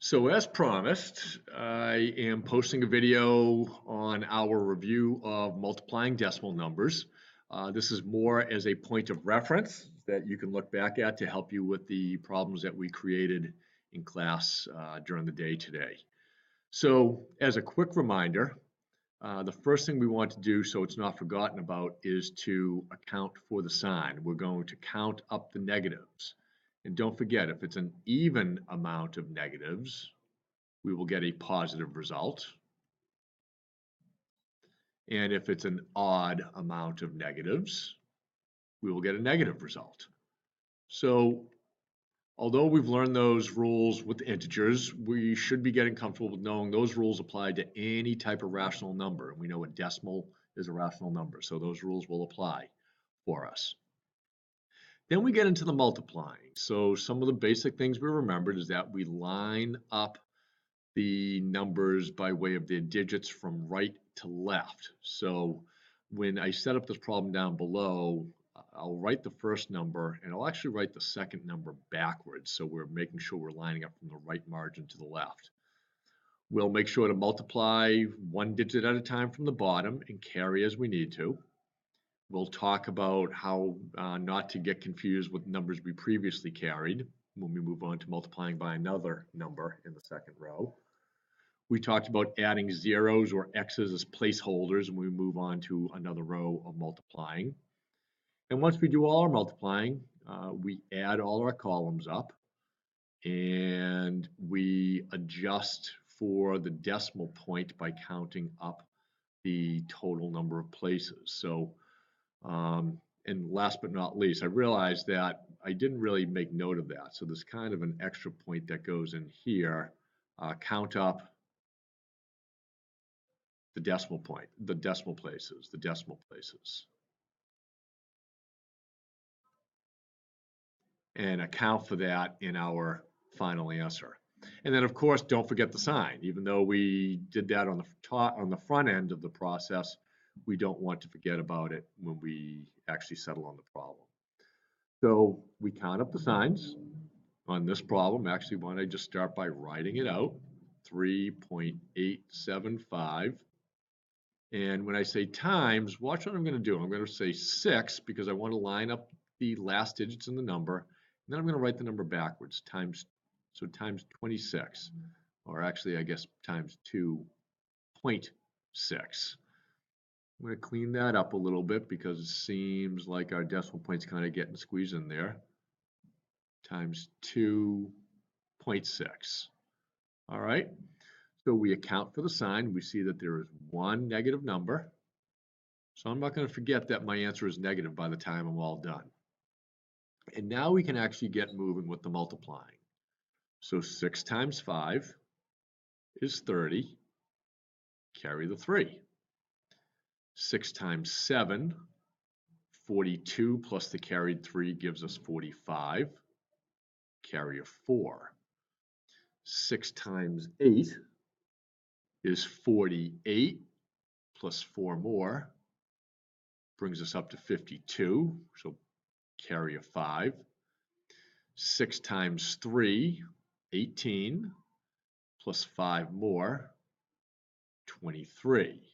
So as promised, I am posting a video on our review of multiplying decimal numbers. This is more as a point of reference that you can look back at to help you with the problems that we created in class during the day today. So as a quick reminder, the first thing we want to do so it's not forgotten about is to account for the sign. We're going to count up the negatives. And don't forget, if it's an even amount of negatives, we will get a positive result. And if it's an odd amount of negatives, we will get a negative result. So although we've learned those rules with integers, we should be getting comfortable with knowing those rules apply to any type of rational number. And we know a decimal is a rational number, so those rules will apply for us. Then we get into the multiplying. So some of the basic things we remembered is that we line up the numbers by way of their digits from right to left. So when I set up this problem down below, I'll write the first number and I'll actually write the second number backwards. So we're making sure we're lining up from the right margin to the left. We'll make sure to multiply one digit at a time from the bottom and carry as we need to. We'll talk about how not to get confused with numbers we previously carried when we move on to multiplying by another number in the second row. We talked about adding zeros or x's as placeholders when we move on to another row of multiplying. And once we do all our multiplying, we add all our columns up and we adjust for the decimal point by counting up the total number of places. So and last but not least, I realized that I didn't really make note of that. So there's kind of an extra point that goes in here. Count up the decimal point, the decimal places. And account for that in our final answer. And then of course, don't forget the sign. Even though we did that on the front end of the process, we don't want to forget about it when we actually settle on the problem. So we count up the signs on this problem. Actually, why don't I just start by writing it out? 3.875. And when I say times, watch what I'm going to do. I'm going to say 6 because I want to line up the last digits in the number. And then I'm going to write the number backwards, times 26. Or actually, I guess times 2.6. I'm going to clean that up a little bit because it seems like our decimal point's kind of getting squeezed in there. Times 2.6. All right. So we account for the sign. We see that there is one negative number. So I'm not going to forget that my answer is negative by the time I'm all done. And now we can actually get moving with the multiplying. So 6 times 5 is 30. Carry the 3. 6 times 7, 42 plus the carried 3 gives us 45. Carry a 4. 6 times 8 is 48 plus 4 more brings us up to 52. So carry a 5. 6 times 3, 18 plus 5 more, 23.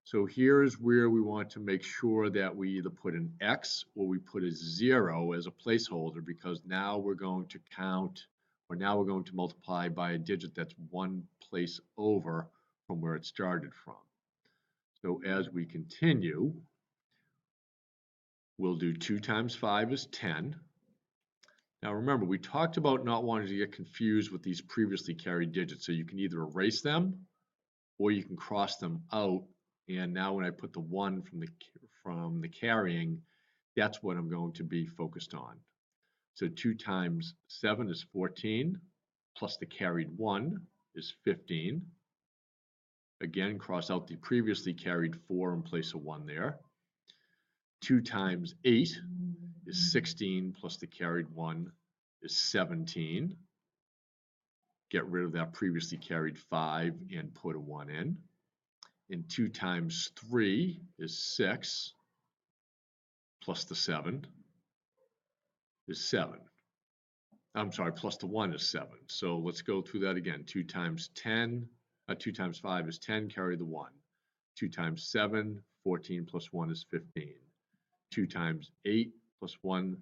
So here's where we want to make sure that we either put an X or we put a 0 as a placeholder because now we're going to count or now we're going to multiply by a digit that's one place over from where it started from. So as we continue, we'll do 2 times 5 is 10. Now remember, we talked about not wanting to get confused with these previously carried digits. So you can either erase them or you can cross them out. And now when I put the 1 from the carrying, that's what I'm going to be focused on. So 2 times 7 is 14, plus the carried 1 is 15. Again, cross out the previously carried 4 and place a 1 there. 2 times 8 is 16, plus the carried 1 is 17. Get rid of that previously carried 5 and put a 1 in. And 2 times 3 is 6, plus the 7 is 7. I'm sorry, plus the 1 is 7. So let's go through that again. 2 times 10, 2 times 5 is 10, carry the 1. 2 times 7, 14 plus 1 is 15. 2 times 8 plus 1,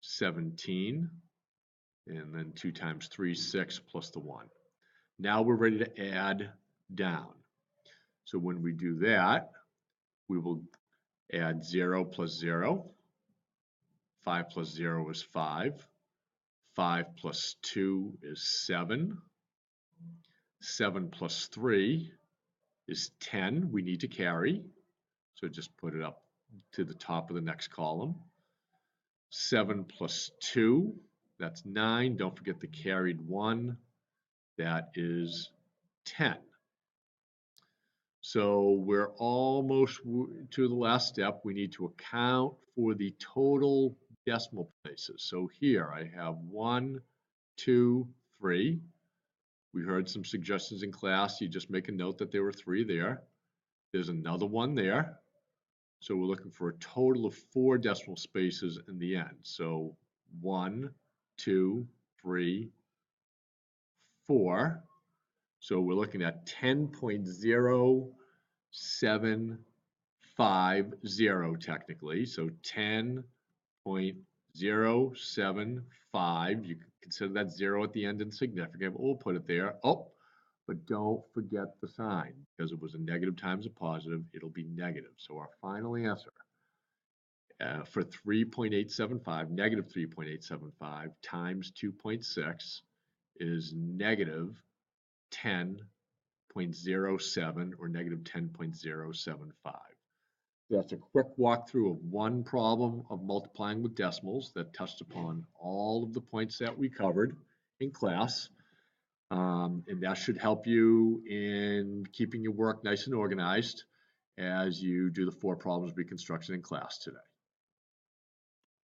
17. And then 2 times 3, 6 plus the 1. Now we're ready to add down. So when we do that, we will add 0 plus 0. 5 plus 0 is 5. 5 plus 2 is 7. 7 plus 3 is 10. We need to carry. So just put it up to the top of the next column. 7 plus 2, that's 9. Don't forget the carried 1. That is 10. So we're almost to the last step. We need to account for the total decimal places. So here I have 1, 2, 3. We heard some suggestions in class. You just make a note that there were 3 there. There's another one there. So we're looking for a total of 4 decimal spaces in the end. So 1, 2, 3, 4. So we're looking at 10.0750 technically. So 10.075. You can consider that 0 at the end insignificant, but we'll put it there. Oh, but don't forget the sign, because it was a negative times a positive, it'll be negative. So our final answer for 3.875, negative 3.875 times 2.6 is negative 10.07 or negative 10.075. That's a quick walkthrough of one problem of multiplying with decimals that touched upon all of the points that we covered in class. And that should help you in keeping your work nice and organized as you do the 4 problems reconstruction in class today.